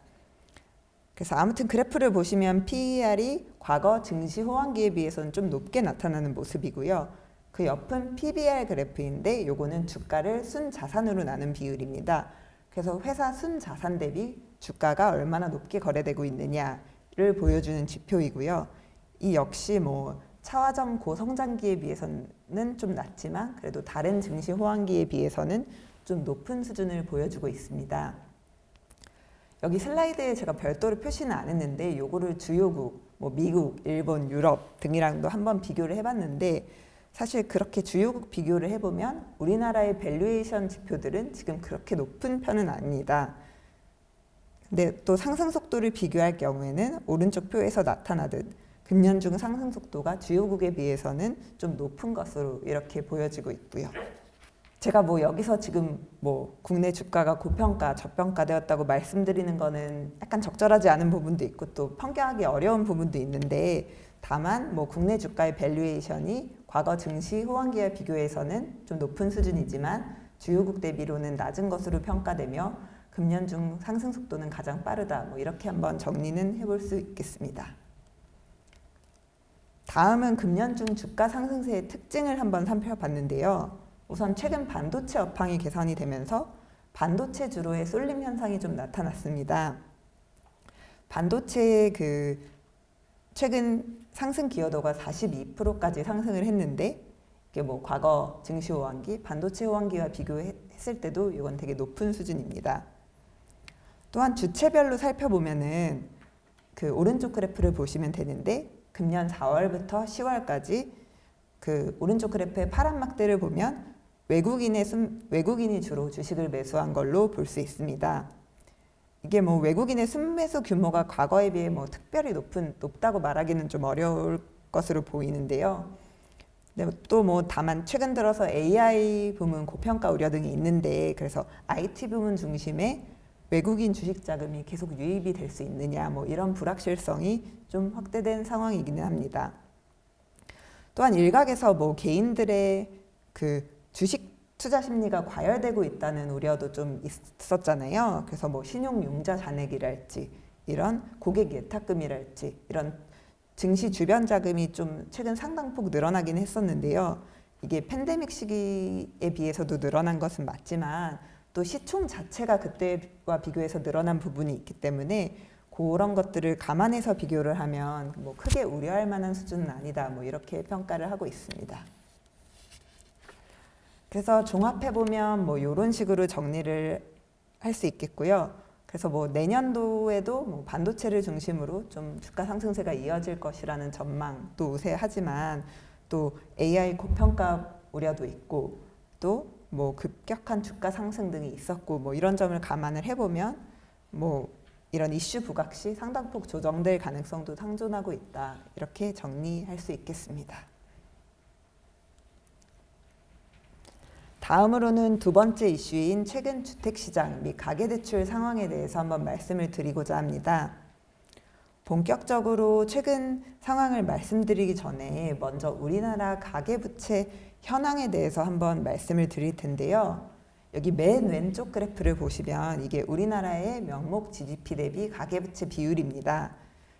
S1: 그래서 아무튼 그래프를 보시면 PER이 과거 증시 호황기에 비해서는 좀 높게 나타나는 모습이고요. 그 옆은 PBR 그래프인데 요거는 주가를 순자산으로 나눈 비율입니다. 그래서 회사 순자산 대비 주가가 얼마나 높게 거래되고 있느냐를 보여주는 지표이고요. 이 역시 뭐 차화점 고성장기에 비해서는 좀 낮지만 그래도 다른 증시 호황기에 비해서는 좀 높은 수준을 보여주고 있습니다. 여기 슬라이드에 제가 별도로 표시는 안 했는데 요거를 주요국, 뭐 미국, 일본, 유럽 등이랑도 한번 비교를 해봤는데 사실 그렇게 주요국 비교를 해보면 우리나라의 밸류에이션 지표들은 지금 그렇게 높은 편은 아닙니다. 근데 또 상승 속도를 비교할 경우에는 오른쪽 표에서 나타나듯 금년 중 상승 속도가 주요국에 비해서는 좀 높은 것으로 이렇게 보여지고 있고요. 제가 뭐 여기서 지금 뭐 국내 주가가 고평가, 저평가되었다고 말씀드리는 거는 약간 적절하지 않은 부분도 있고 또 평가하기 어려운 부분도 있는데 다만 뭐 국내 주가의 밸류에이션이 과거 증시 호황기와 비교해서는 좀 높은 수준이지만 주요국 대비로는 낮은 것으로 평가되며 금년 중 상승 속도는 가장 빠르다. 뭐 이렇게 한번 정리는 해볼 수 있겠습니다. 다음은 금년 중 주가 상승세의 특징을 한번 살펴봤는데요. 우선 최근 반도체 업황이 개선이 되면서 반도체 주로의 쏠림 현상이 좀 나타났습니다. 반도체의 그 최근 상승 기여도가 42%까지 상승을 했는데 이게 뭐 과거 증시 호황기, 반도체 호황기와 비교했을 때도 이건 되게 높은 수준입니다. 또한 주체별로 살펴보면은 그 오른쪽 그래프를 보시면 되는데 금년 4월부터 10월까지 그 오른쪽 그래프의 파란 막대를 보면 외국인이 주로 주식을 매수한 걸로 볼 수 있습니다. 이게 뭐 외국인의 순매수 규모가 과거에 비해 뭐 특별히 높다고 말하기는 좀 어려울 것으로 보이는데요. 또 뭐 다만 최근 들어서 AI 부문 고평가 우려 등이 있는데 그래서 IT 부문 중심의 외국인 주식 자금이 계속 유입이 될 수 있느냐 뭐 이런 불확실성이 좀 확대된 상황이기는 합니다. 또한 일각에서 뭐 개인들의 그 주식 투자 심리가 과열되고 있다는 우려도 좀 있었잖아요. 그래서 뭐 신용융자 잔액이랄지 이런 고객 예탁금이랄지 이런 증시 주변 자금이 좀 최근 상당폭 늘어나긴 했었는데요. 이게 팬데믹 시기에 비해서도 늘어난 것은 맞지만 또 시총 자체가 그때와 비교해서 늘어난 부분이 있기 때문에 그런 것들을 감안해서 비교를 하면 뭐 크게 우려할 만한 수준은 아니다. 뭐 이렇게 평가를 하고 있습니다. 그래서 종합해보면 뭐 이런 식으로 정리를 할 수 있겠고요. 그래서 뭐 내년도에도 뭐 반도체를 중심으로 좀 주가 상승세가 이어질 것이라는 전망도 우세하지만 또 AI 고평가 우려도 있고 또 뭐 급격한 주가 상승 등이 있었고 뭐 이런 점을 감안을 해보면 뭐 이런 이슈 부각 시 상당폭 조정될 가능성도 상존하고 있다. 이렇게 정리할 수 있겠습니다. 다음으로는 두 번째 이슈인 최근 주택시장 및 가계대출 상황에 대해서 한번 말씀을 드리고자 합니다. 본격적으로 최근 상황을 말씀드리기 전에 먼저 우리나라 가계부채 현황에 대해서 한번 말씀을 드릴 텐데요. 여기 맨 왼쪽 그래프를 보시면 이게 우리나라의 명목 GDP 대비 가계부채 비율입니다.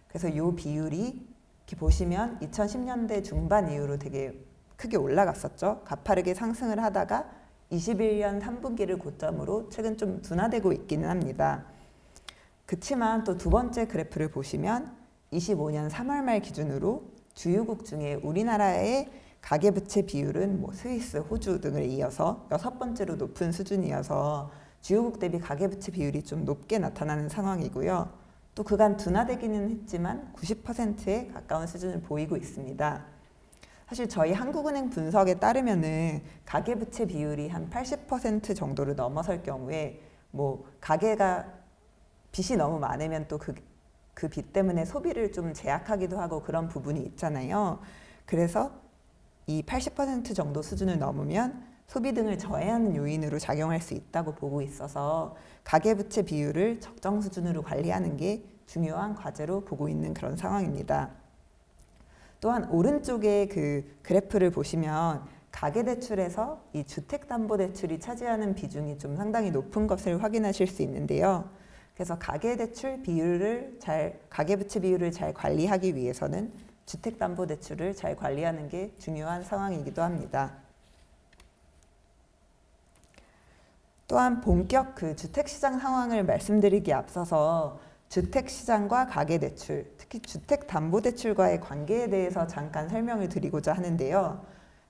S1: 그래서 이 비율이 이렇게 보시면 2010년대 중반 이후로 되게 크게 올라갔었죠. 가파르게 상승을 하다가 21년 3분기를 고점으로 최근 좀 둔화되고 있기는 합니다. 그치만 또 두 번째 그래프를 보시면 25년 3월 말 기준으로 주요국 중에 우리나라의 가계부채 비율은 뭐 스위스, 호주 등을 이어서 6번째로 높은 수준이어서 주요국 대비 가계부채 비율이 좀 높게 나타나는 상황이고요. 또 그간 둔화되기는 했지만 90%에 가까운 수준을 보이고 있습니다. 사실 저희 한국은행 분석에 따르면은 가계부채 비율이 한 80% 정도를 넘어설 경우에 뭐 가계가 빚이 너무 많으면 또 그 빚 때문에 소비를 좀 제약하기도 하고 그런 부분이 있잖아요. 그래서 이 80% 정도 수준을 넘으면 소비 등을 저해하는 요인으로 작용할 수 있다고 보고 있어서 가계부채 비율을 적정 수준으로 관리하는 게 중요한 과제로 보고 있는 그런 상황입니다. 또한 오른쪽에 그 그래프를 보시면 가계대출에서 이 주택담보대출이 차지하는 비중이 좀 상당히 높은 것을 확인하실 수 있는데요. 그래서 가계부채 비율을 잘 관리하기 위해서는 주택담보대출을 잘 관리하는 게 중요한 상황이기도 합니다. 또한 본격 그 주택시장 상황을 말씀드리기에 앞서서 주택시장과 가계대출, 특히 주택담보대출과의 관계에 대해서 잠깐 설명을 드리고자 하는데요.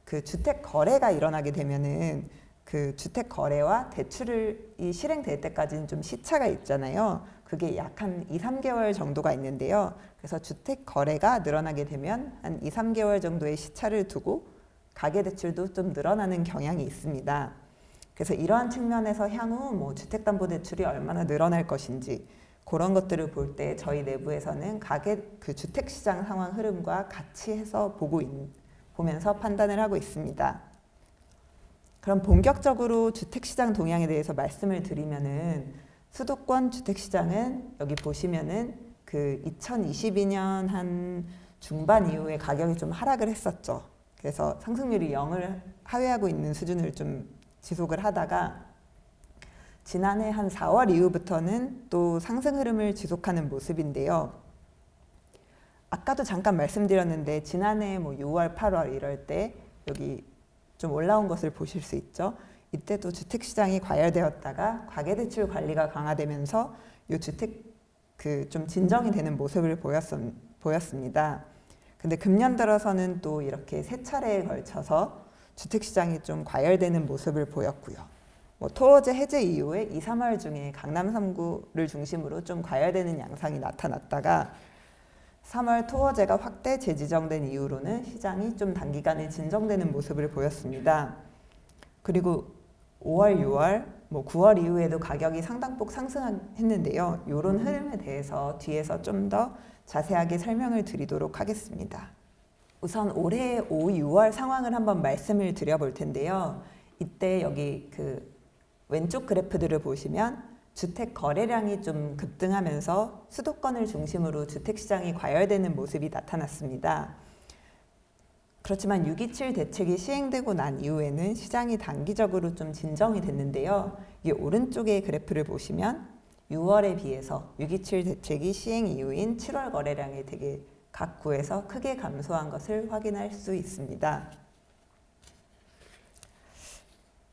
S1: 그 주택 거래가 일어나게 되면은 그 주택 거래와 대출이 실행될 때까지는 좀 시차가 있잖아요. 그게 약 한 2-3개월 정도가 있는데요. 그래서 주택 거래가 늘어나게 되면 한 2-3개월 정도의 시차를 두고 가계대출도 좀 늘어나는 경향이 있습니다. 그래서 이러한 측면에서 향후 뭐 주택담보대출이 얼마나 늘어날 것인지 그런 것들을 볼 때 저희 내부에서는 그 주택시장 상황 흐름과 같이 해서 보면서 판단을 하고 있습니다. 그럼 본격적으로 주택시장 동향에 대해서 말씀을 드리면은 수도권 주택시장은 여기 보시면은 그 2022년 한 중반 이후에 가격이 좀 하락을 했었죠. 그래서 상승률이 0을 하회하고 있는 수준을 좀 지속을 하다가 지난해 한 4월 이후부터는 또 상승 흐름을 지속하는 모습인데요. 아까도 잠깐 말씀드렸는데 지난해 뭐 6월, 8월 이럴 때 여기 좀 올라온 것을 보실 수 있죠. 이때도 주택시장이 과열되었다가 가계대출 관리가 강화되면서 이 주택 좀 진정이 되는 모습을 보였습니다. 근데 금년 들어서는 또 이렇게 세 차례에 걸쳐서 주택시장이 좀 과열되는 모습을 보였고요. 뭐 토어제 해제 이후에 2, 3월 중에 강남 3구를 중심으로 좀 과열되는 양상이 나타났다가 3월 토어제가 확대 재지정된 이후로는 시장이 좀 단기간에 진정되는 모습을 보였습니다. 그리고 5월, 6월, 뭐 9월 이후에도 가격이 상당폭 상승했는데요. 이런 흐름에 대해서 뒤에서 좀 더 자세하게 설명을 드리도록 하겠습니다. 우선 올해 5, 6월 상황을 한번 말씀을 드려볼 텐데요. 이때 여기 그 왼쪽 그래프들을 보시면 주택 거래량이 좀 급등하면서 수도권을 중심으로 주택시장이 과열되는 모습이 나타났습니다. 그렇지만 6.27 대책이 시행되고 난 이후에는 시장이 단기적으로 좀 진정이 됐는데요. 이 오른쪽의 그래프를 보시면 6월에 비해서 6.27 대책이 시행 이후인 7월 거래량이 되게 각 구에서 크게 감소한 것을 확인할 수 있습니다.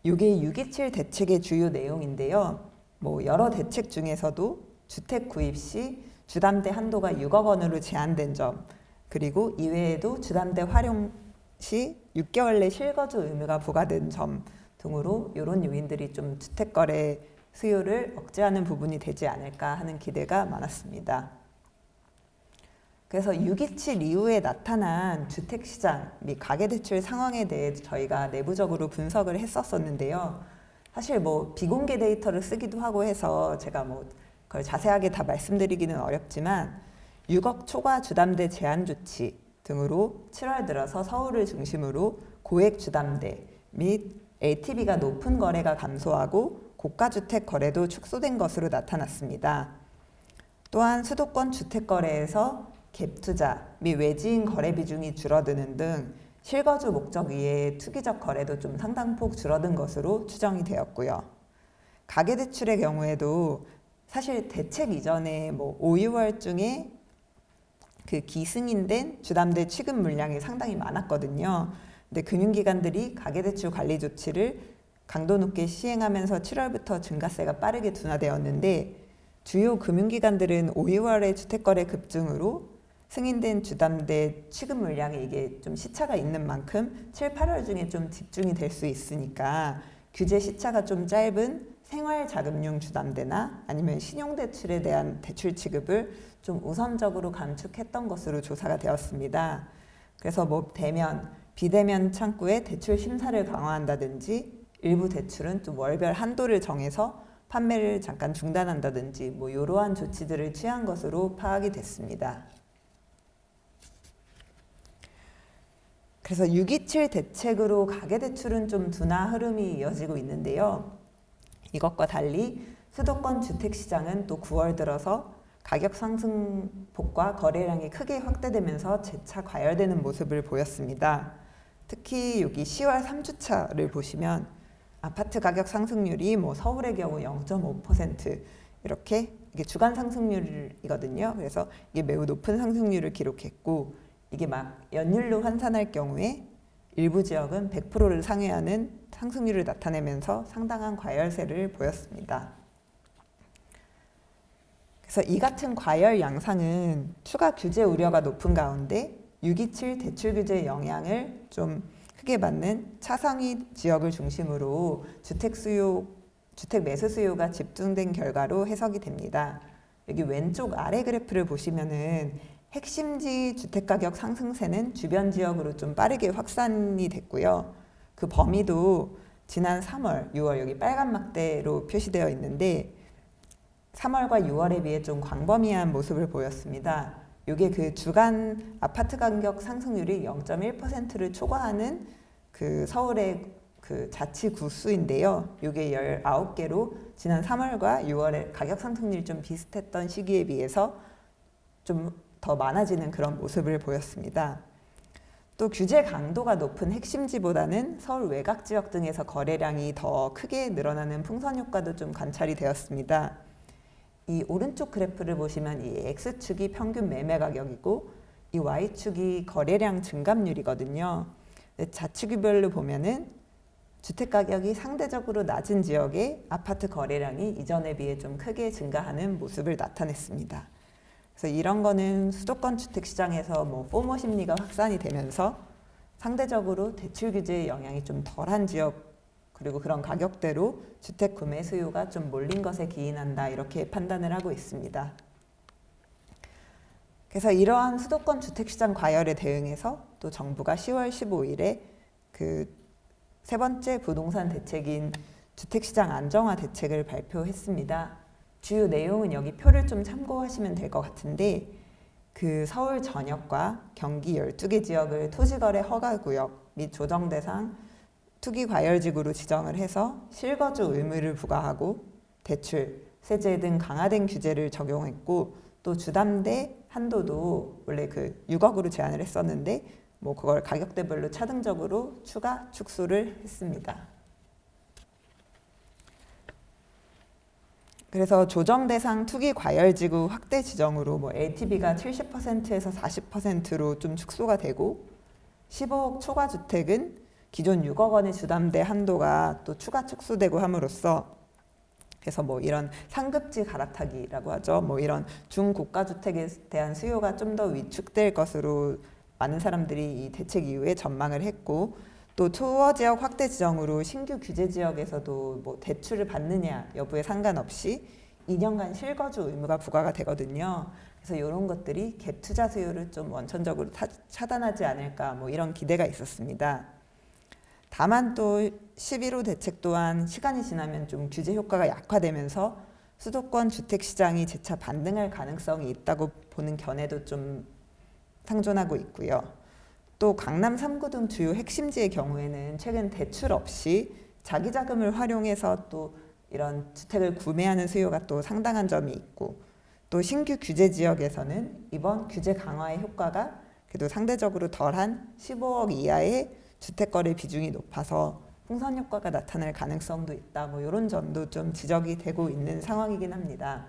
S1: 이게 6.27 대책의 주요 내용인데요. 뭐 여러 대책 중에서도 주택 구입 시 주담대 한도가 6억 원으로 제한된 점, 그리고 이외에도 주담대 활용 시 6개월 내 실거주 의무가 부과된 점 등으로 이런 요인들이 좀 주택 거래 수요를 억제하는 부분이 되지 않을까 하는 기대가 많았습니다. 그래서 6.27 이후에 나타난 주택시장 및 가계대출 상황에 대해 저희가 내부적으로 분석을 했었었는데요. 사실 뭐 비공개 데이터를 쓰기도 하고 해서 제가 뭐 그걸 자세하게 다 말씀드리기는 어렵지만 6억 초과 주담대 제한 조치 등으로 7월 들어서 서울을 중심으로 고액 주담대 및 LTV가 높은 거래가 감소하고 고가주택 거래도 축소된 것으로 나타났습니다. 또한 수도권 주택 거래에서 갭투자 및 외지인 거래 비중이 줄어드는 등 실거주 목적 이외의 투기적 거래도 좀 상당폭 줄어든 것으로 추정이 되었고요. 가계대출의 경우에도 사실 대책 이전에 뭐 5, 6월 중에 그 기승인된 주담대 취급 물량이 상당히 많았거든요. 근데 금융기관들이 가계대출 관리 조치를 강도 높게 시행하면서 7월부터 증가세가 빠르게 둔화되었는데 주요 금융기관들은 5, 6월의 주택거래 급증으로 승인된 주담대 취급 물량이 이게 좀 시차가 있는 만큼 7, 8월 중에 좀 집중이 될 수 있으니까 규제 시차가 좀 짧은 생활자금융 주담대나 아니면 신용대출에 대한 대출 취급을 좀 우선적으로 감축했던 것으로 조사가 되었습니다. 그래서 뭐 대면, 비대면 창구에 대출 심사를 강화한다든지 일부 대출은 좀 월별 한도를 정해서 판매를 잠깐 중단한다든지 뭐 이러한 조치들을 취한 것으로 파악이 됐습니다. 그래서 6.27 대책으로 가계대출은 좀 둔화 흐름이 이어지고 있는데요. 이것과 달리 수도권 주택시장은 또 9월 들어서 가격 상승폭과 거래량이 크게 확대되면서 재차 과열되는 모습을 보였습니다. 특히 여기 10월 3주차를 보시면 아파트 가격 상승률이 뭐 서울의 경우 0.5% 이렇게 이게 주간 상승률이거든요. 그래서 이게 매우 높은 상승률을 기록했고 이게 막 연율로 환산할 경우에 일부 지역은 100%를 상회하는 상승률을 나타내면서 상당한 과열세를 보였습니다. 그래서 이 같은 과열 양상은 추가 규제 우려가 높은 가운데 6.27 대출 규제의 영향을 좀 크게 받는 차상위 지역을 중심으로 주택 매수 수요가 집중된 결과로 해석이 됩니다. 여기 왼쪽 아래 그래프를 보시면은 핵심지 주택가격 상승세는 주변 지역으로 좀 빠르게 확산이 됐고요. 그 범위도 지난 3월, 6월 여기 빨간 막대로 표시되어 있는데 3월과 6월에 비해 좀 광범위한 모습을 보였습니다. 이게 그 주간 아파트 가격 상승률이 0.1%를 초과하는 그 서울의 그 자치구수인데요. 이게 19개로 지난 3월과 6월에 가격 상승률이 좀 비슷했던 시기에 비해서 좀 더 많아지는 그런 모습을 보였습니다. 또 규제 강도가 높은 핵심지보다는 서울 외곽 지역 등에서 거래량이 더 크게 늘어나는 풍선 효과도 좀 관찰이 되었습니다. 이 오른쪽 그래프를 보시면 이 X축이 평균 매매 가격이고 이 Y축이 거래량 증감률이거든요. 자치구별로 보면은 주택 가격이 상대적으로 낮은 지역에 아파트 거래량이 이전에 비해 좀 크게 증가하는 모습을 나타냈습니다. 그래서 이런 거는 수도권 주택 시장에서 뭐 포모 심리가 확산이 되면서 상대적으로 대출 규제의 영향이 좀 덜한 지역 그리고 그런 가격대로 주택 구매 수요가 좀 몰린 것에 기인한다 이렇게 판단을 하고 있습니다. 그래서 이러한 수도권 주택 시장 과열에 대응해서 또 정부가 10월 15일에 그 세 번째 부동산 대책인 주택시장 안정화 대책을 발표했습니다. 주요 내용은 여기 표를 좀 참고하시면 될 것 같은데 그 서울 전역과 경기 12개 지역을 토지거래 허가구역 및 조정대상 투기과열지구로 지정을 해서 실거주 의무를 부과하고 대출, 세제 등 강화된 규제를 적용했고 또 주담대 한도도 원래 그 6억으로 제한을 했었는데 뭐 그걸 가격대별로 차등적으로 추가 축소를 했습니다. 그래서 조정 대상 투기 과열지구 확대 지정으로 뭐 LTV가 70%에서 40%로 좀 축소가 되고 15억 초과 주택은 기존 6억 원의 주담대 한도가 또 추가 축소되고 함으로써 그래서 뭐 이런 상급지 갈아타기라고 하죠. 뭐 이런 중고가 주택에 대한 수요가 좀 더 위축될 것으로 많은 사람들이 이 대책 이후에 전망을 했고 또 투어 지역 확대 지정으로 신규 규제 지역에서도 뭐 대출을 받느냐 여부에 상관없이 2년간 실거주 의무가 부과가 되거든요. 그래서 이런 것들이 갭 투자 수요를 좀 원천적으로 차단하지 않을까 뭐 이런 기대가 있었습니다. 다만 또 11호 대책 또한 시간이 지나면 좀 규제 효과가 약화되면서 수도권 주택 시장이 재차 반등할 가능성이 있다고 보는 견해도 좀 상존하고 있고요. 또 강남 3구 등 주요 핵심지의 경우에는 최근 대출 없이 자기 자금을 활용해서 또 이런 주택을 구매하는 수요가 또 상당한 점이 있고 또 신규 규제 지역에서는 이번 규제 강화의 효과가 그래도 상대적으로 덜한 15억 이하의 주택 거래 비중이 높아서 풍선 효과가 나타날 가능성도 있다. 뭐 이런 점도 좀 지적이 되고 있는 상황이긴 합니다.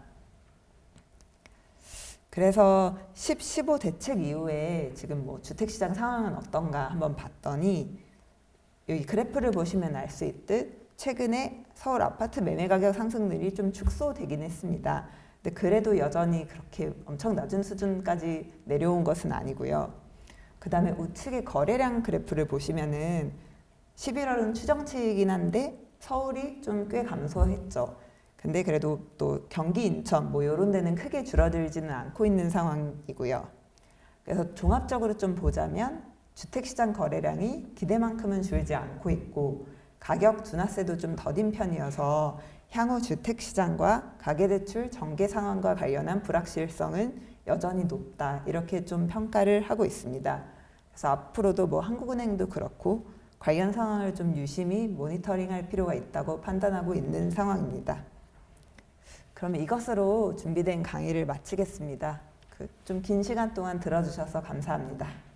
S1: 그래서 15 대책 이후에 지금 뭐 주택시장 상황은 어떤가 한번 봤더니 여기 그래프를 보시면 알 수 있듯 최근에 서울 아파트 매매 가격 상승률이 좀 축소되긴 했습니다. 근데 그래도 여전히 그렇게 엄청 낮은 수준까지 내려온 것은 아니고요. 그 다음에 우측의 거래량 그래프를 보시면은 11월은 추정치이긴 한데 서울이 좀 꽤 감소했죠. 근데 그래도 또 경기, 인천 뭐 이런 데는 크게 줄어들지는 않고 있는 상황이고요. 그래서 종합적으로 좀 보자면 주택시장 거래량이 기대만큼은 줄지 않고 있고 가격 둔화세도 좀 더딘 편이어서 향후 주택시장과 가계대출 전개 상황과 관련한 불확실성은 여전히 높다. 이렇게 좀 평가를 하고 있습니다. 그래서 앞으로도 뭐 한국은행도 그렇고 관련 상황을 좀 유심히 모니터링할 필요가 있다고 판단하고 있는 상황입니다. 그러면 이것으로 준비된 강의를 마치겠습니다. 좀 긴 시간 동안 들어주셔서 감사합니다.